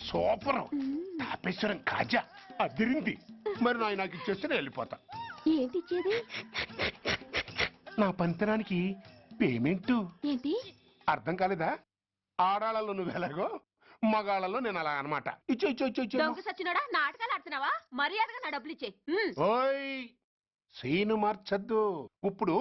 Super. Tapeswaram కాజా అదిరింది. మరి నాకు ఇచ్చేస్తే నేను వెళ్ళిపోతా. ఏంటి ఇచ్చేది? నా పంతనానికి పేమెంట్. ఏంటి అర్థం కాలేదా? ఆడాళ్ళలో నువ్వు ఎలాగో మగాళ్ళలో నేను అలా అనమాట. ఇచ్చో ఇచ్చో ఇచ్చో ఇచ్చో. దొంగ సచ్చినోడా, నాటకాలు ఆడుతున్నావా? మర్యాదగా నా డబ్బులు ఇచ్చే. ఓయ్ సీను మార్చద్దు. ఇప్పుడు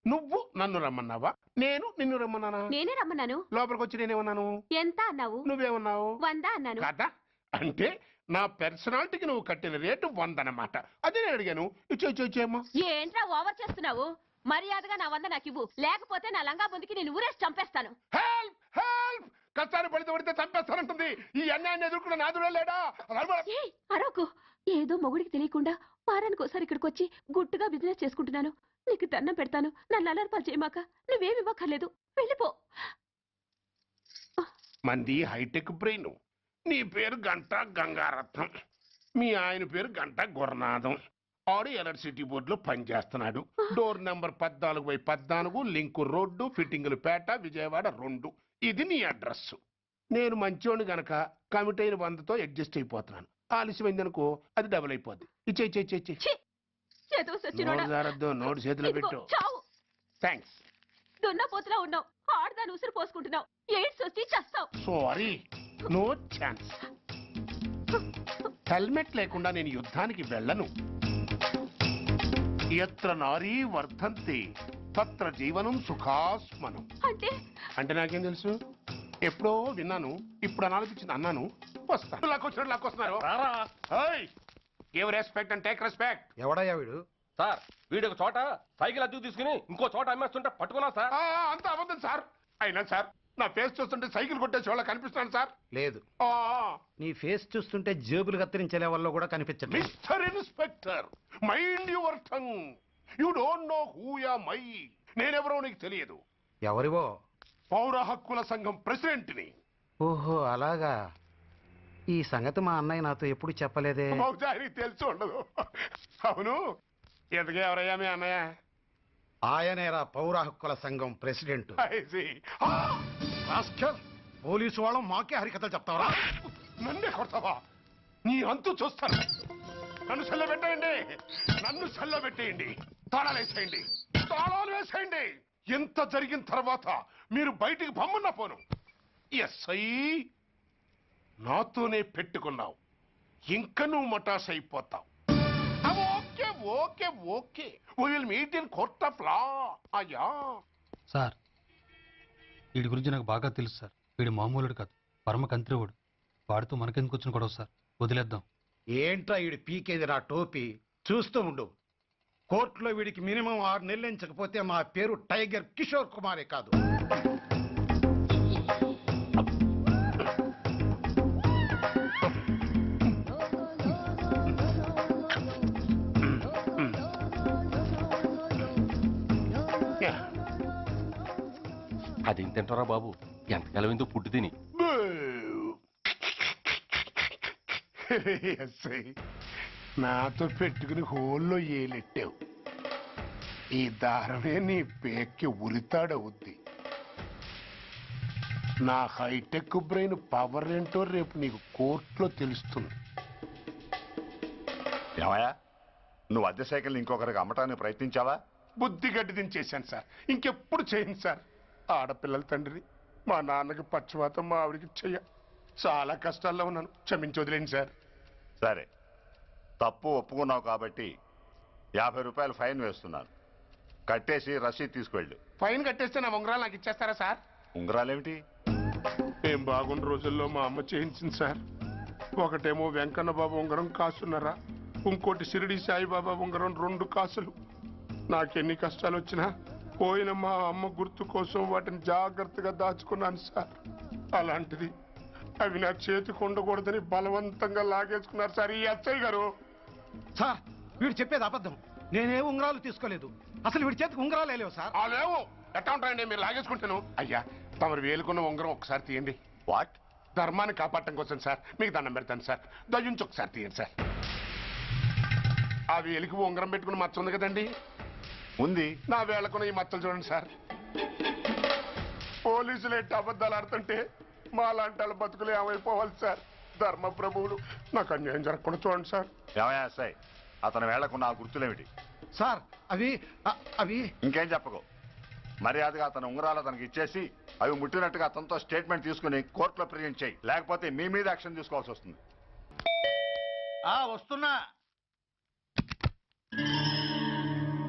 నువ్వు నన్ను రమ్మన్నావా, నేను నిన్ను రమ్మన్నానా? నేనే రమ్మన్నాను. లోపలికి వచ్చి నేనేమన్నాను? ఎంత అన్నావు? నువ్వేమన్నావు? 100 అన్నాను. కదా అంటే నా పర్సనాలిటీకి నువ్వు కట్టిన రేటు 100 అన్నమాట. అదే నేను అడిగాను. ఇచ్చో ఇచ్చో ఇచ్చేమ్మా. ఏంట్రా ఓవర్ చేస్తున్నావు? మర్యాదగా నా 100 నాకు ఇవ్వు, లేకపోతే నా లంగా బొందికి నేను ఊరేసి చంపేస్తాను. Help help. కష్టాన్ని పడితే చంపేస్తానంటుంది. ఈ అన్యాయాన్ని ఎదుర్కొన్న నాదుడే లేడా? అరవకు. ఏదో మొగుడికి తెలియకుండా వారానికి ఒకసారి ఇక్కడికి వచ్చి గుట్టుగా బిజినెస్ చేసుకుంటున్నాను. నీకు దండం పెడతాను, నన్ను అలర్పాలు చేయమాక. నువ్వేమి ఇవ్వక్కర్లేదు, వెళ్ళిపో. మంది హైటెక్ బ్రెయిన్. నీ పేరు గంట గంగారత్నం, మీ ఆయన పేరు గంట గురునాథం. ఆడు ఎలక్ట్రిసిటీ బోర్డులో పనిచేస్తున్నాడు. డోర్ నెంబర్ 14/14, లింకు రోడ్డు, ఫిట్టింగులు పేట, విజయవాడ 2. ఇది నీ అడ్రస్. నేను మంచోని గనక కమిట్ అయిన 100తో అడ్జస్ట్ అయిపోతున్నాను. ఆలస్యమైందనుకో అది డబుల్ అయిపోద్ది. ఇచ్చే నోటు చేతిలో పెట్టు. థ్యాంక్స్. దున్నపోతులా ఉన్నావు, ఆడదాని ఉసురు పోసుకుంటున్నావు. ఎయిడ్స్ వచ్చి చస్తావు. Sorry, no chance. హెల్మెట్ లేకుండా నేను యుద్ధానికి వెళ్ళను. ఎత్ర నారీ వర్ధంతి తత్ర జీవనం సుఖాస్మనం. అంటే నాకేం తెలుసు? ఎప్పుడో విన్నాను, ఇప్పుడు అనాలనిపించింది అన్నాను. వస్తాను. లాక్కొస్తున్నారు. Give respect and take respect. ఎవడయ్యా వీడు? సార్ వీడు ఒక చోట సైకిల్ అద్దెకు తీసుకుని ఇంకో చోట అమ్మేస్తుంటే పట్టుకున్నా సార్. అంత అబద్ధం సార్. అయినా సార్ నా ఫేస్ చూస్తుంటే సైకిల్ కొట్టేసి వాళ్ళ కనిపిస్తున్నాను సార్. లేదు, నీ ఫేస్ చూస్తుంటే జేబులు కత్తిరించే లెవెల్లో కూడా కనిపించదు. Mister inspector, mind your tongue. You don't know who am I. నేనెవరో నీకు తెలియదు. ఎవరివో? పౌర హక్కుల సంఘం ప్రెసిడెంట్ని. ఓహో అలాగా. ఈ సంగతి మా అన్నయ్య నాతో ఎప్పుడు చెప్పలేదే. బహుశా ఆయనకి తెలిసి ఉండదు. అవును, ఎదుగే ఎవరయ్యా మీ అన్నయ్య? ఆయనేరా పౌర హక్కుల సంఘం ప్రెసిడెంట్. పోలీసు వాళ్ళం మాకే హరికథలు చెప్తావరా? నన్నే కొడతావా? నీ అంతు చూస్తాను. నన్ను సెల్ల పెట్టేయండి, నన్ను సెల్ల పెట్టేయండి. తాళాలు వేసేయండి, తాళాలు వేసేయండి. ఎంత జరిగిన తర్వాత మీరు బయటికి పమ్మున్న పోను. ఎస్ఐ నాతోనే పెట్టుకున్నావు, ఇంకా నువ్వు మటాస్ అయిపోతావు. Okay okay okay, will meet in court of law. అయ్యా సార్, వీడి గురించి నాకు బాగా తెలుసు సార్. వీడి మామూలుడు కాదు, పరమ కంత్రివుడు. వాడితో మనకెందుకు వచ్చిన గొడవ సార్, వదిలేద్దాం. ఏంట్రా వీడి పీకేది నా టోపీ? చూస్తూ ఉండు. కోర్టులో వీడికి మినిమం 6 నెలలు ఎంచకపోతే మా పేరు టైగర్ కిషోర్ కుమారే కాదు. అదేం తింటారా బాబు, ఎంతకాలం ఏందో పుట్టి తిని. నాతో పెట్టుకుని హోల్లో ఏలెట్టావు. ఈ దారమే నీ పేక్కి ఉరితాడవుద్ది. నా హైటెక్ బ్రెయిన్ పవర్ ఏంటో రేపు నీకు కోర్టులో తెలుస్తుంది. ఏమయ్యా, నువ్వు అద్దె సైకిల్ ఇంకొకరికి అమ్మటానికి ప్రయత్నించావా? బుద్ధి గడ్డి దించేశాను సార్, ఇంకెప్పుడు చేయను సార్. ఆడపిల్లల తండ్రి, మా నాన్నకి పక్షవాతం, మా ఆవిడికి చెయ్య. చాలా కష్టాల్లో ఉన్నాను, క్షమించి వదిలేండి సార్. సరే, తప్పు ఒప్పుకున్నావు కాబట్టి 50 రూపాయలు ఫైన్ వేస్తున్నాను. కట్టేసి రసీదు తీసుకువెళ్ళు. ఫైన్ కట్టేస్తే నా ఉంగరాలు నాకు ఇచ్చేస్తారా సార్? ఉంగరాలేమిటి? ఏం బాగున్న రోజుల్లో మా అమ్మ చేయించింది సార్. ఒకటేమో వెంకన్న బాబు ఉంగరం కాసున్నరా, ఇంకోటి షిరిడి సాయిబాబా ఉంగరం 2 కాసులు. నాకెన్ని కష్టాలు వచ్చినా పోయిన మా అమ్మ గుర్తు కోసం వాటిని జాగ్రత్తగా దాచుకున్నాను సార్. అలాంటిది అవి నా చేతికి ఉండకూడదని బలవంతంగా లాగేసుకున్నారు సార్ ఈ ఎస్ఐ గారు. సార్, వీడు చెప్పేది అబద్ధం. నేనే ఉంగరాలు తీసుకోలేదు. అసలు వీడి చేతికి ఉంగరాలు లేవు సార్. లేవు. ఎట్టా ఉంటాయండి మీరు లాగేసుకుంటాను. అయ్యా, తమరు వేలుకున్న ఉంగరం ఒకసారి తీయండి. వాట్? ధర్మాన్ని కాపాడటం కోసం సార్, మీకు దండం పెడతాను సార్. దయ్యుంచి ఒకసారి తీయండి సార్. ఆ వేలికి ఉంగరం పెట్టుకుని మచ్చ ఉంది కదండి, ఉంది. నా వేళకున్న ఈ మచ్చలు చూడండి సార్. పోలీసులు ఎట్టి అబద్ధాలు ఆడుతుంటే మా లాంటి వాళ్ళ బతుకులు ఏమైపోవాలి సార్? ధర్మ ప్రభువులు నాకు అన్యాయం జరగకుండా చూడండి సార్. ఏమయ్యా ఎస్ఐ, అతని వేళ్లకు నా గుర్తులేమిటి? సార్ అవి అవి ఇంకేం చెప్పకు. మర్యాదగా అతని ఉంగరాలు అతనికి ఇచ్చేసి అవి ముట్టినట్టుగా అతనితో స్టేట్మెంట్ తీసుకుని కోర్టులో ప్రజెంట్ చేయి. లేకపోతే మీ మీద యాక్షన్ తీసుకోవాల్సి వస్తుంది. వస్తున్నా.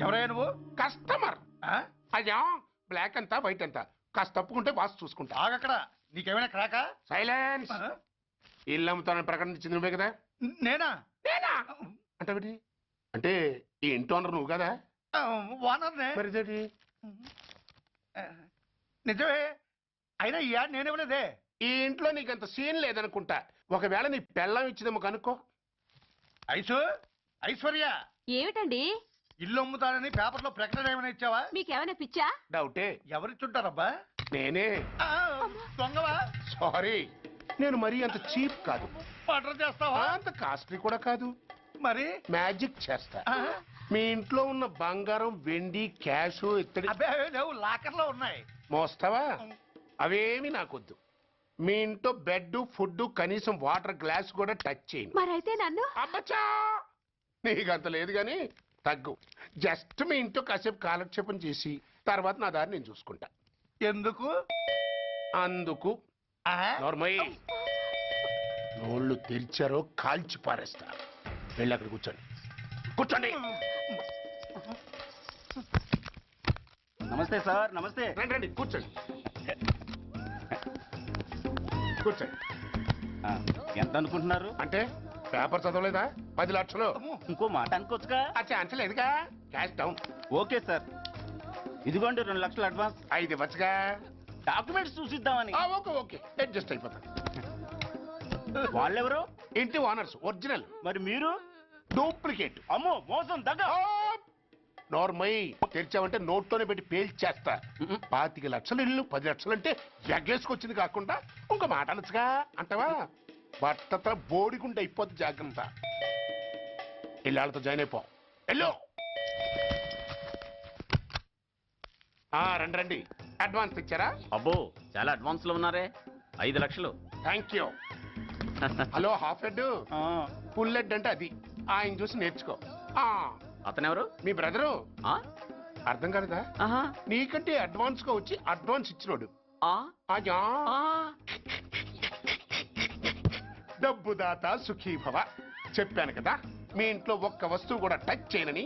ఎవరయ్యా నువ్వు? కస్టమర్. అయ్యా బ్లాక్ అంతా వైట్ అంతా కాస్త తప్పుకుంటే బాస్ చూసుకుంటా. ఆగక్కడ. నీకేమైనా క్రాకా? సైలెన్స్. ఇల్లు అమ్ముతానని ప్రకటించింది నువ్వే కదా? నేనా? నేనా అంటే అంటే ఈ ఇంటి ఓనర్ నువ్వు కదా? ఓనర్నే. మరి ఇదేంటి? నిజమే. అయినా ఈ యాడ్ నేనివ్వలేదే. ఈ ఇంట్లో నీకంత సీన్ లేదనుకుంటా. ఒకవేళ నీ పెళ్ళం ఇచ్చిందేమో కనుక్కో. ఐశ్వర్య, ఏమిటండి ఇల్లు అమ్ముతానని పేపర్లో ప్రకటన ఏమైనా ఇచ్చావా? మీకేమైనా పిచ్చా? డౌటే. ఎవరిచ్చుంటారబ్బా? నేనే. దొంగవా? సారీ, నేను మరీ అంత చీప్ కాదు. మర్డర్ చేస్తావా? అంత కాస్ట్లీ కూడా కాదు. మరి మ్యాజిక్ చేస్తా. మీ ఇంట్లో ఉన్న బంగారం, వెండి, క్యాష్, ఇత్తడి అబ్బే లేవు, లాకర్లో ఉన్నాయి. మోస్తావా? అవేమి నాకొద్దు. మీ ఇంట్లో బెడ్, ఫుడ్, కనీసం వాటర్ గ్లాస్ కూడా టచ్ చేయను. మరైతే నన్ను అబ్బచ్చా, నీకంత లేదు గాని తగ్గు. జస్ట్ మీ ఇంట్లో కాసేపు కాలక్షేపం చేసి తర్వాత నా దారి నేను చూసుకుంటా. ఎందుకు? అందుకు నార్మల్ నోళ్ళు తెరిచారో కాల్చి పారేస్తా. వెళ్ళి అక్కడ కూర్చోండి. కూర్చోండి. నమస్తే సార్. నమస్తే. రండి రండి కూర్చోండి. కూర్చోండి. ఎంత అనుకుంటున్నారు? అంటే పేపర్ చదవలేదా? 10 లక్షలు. ఇంకో మాట అనుకోవచ్చుగా. ఆ ఛాన్స్ లేదుగా. Cash down. ఓకే సార్, ఇదిగోండి 2 లక్షలు అడ్వాన్స్. 5 ఇవ్వచ్చుగా. డాక్యుమెంట్స్ చూసిద్దామని. ఓకే ఓకే అడ్జస్ట్ అయిపోతాను. వాళ్ళెవరు? ఇంటి ఓనర్స్ ఒరిజినల్, మరి మీరు? డూప్లికేట్. అమ్మో, మోసం, దగ్గ. నార్మల్ తెరిచావంటే నోట్లోనే పెట్టి పేల్చేస్తా. 25 లక్షలు ఇల్లు 10 లక్షలు అంటే ఎగ్గేసుకొచ్చింది కాకుండా ఇంకో మాట అనొచ్చుగా. అంటావా? బట్టతో బోడిగుండి అయిపోద్ది. జాగ్రత్త. ఇల్లాళ్ళతో జాయిన్ అయిపో. ఎల్లో. రండి రండి. అడ్వాన్స్ ఇచ్చారా? అబ్బో, చాలా అడ్వాన్స్ లో ఉన్నారే. 5 లక్షలు. Thank you. Hello half head, full head అంటే అది. ఆయన చూసి నేర్చుకో. అతనెవరు? మీ బ్రదరు. అర్థం కాలేదా? నీకంటే అడ్వాన్స్ గా వచ్చి అడ్వాన్స్ ఇచ్చినోడు. డబ్బు దాత సుఖీభవ. చెప్పాను కదా, మీ ఇంట్లో ఒక్క వస్తువు కూడా టచ్ చేయనని.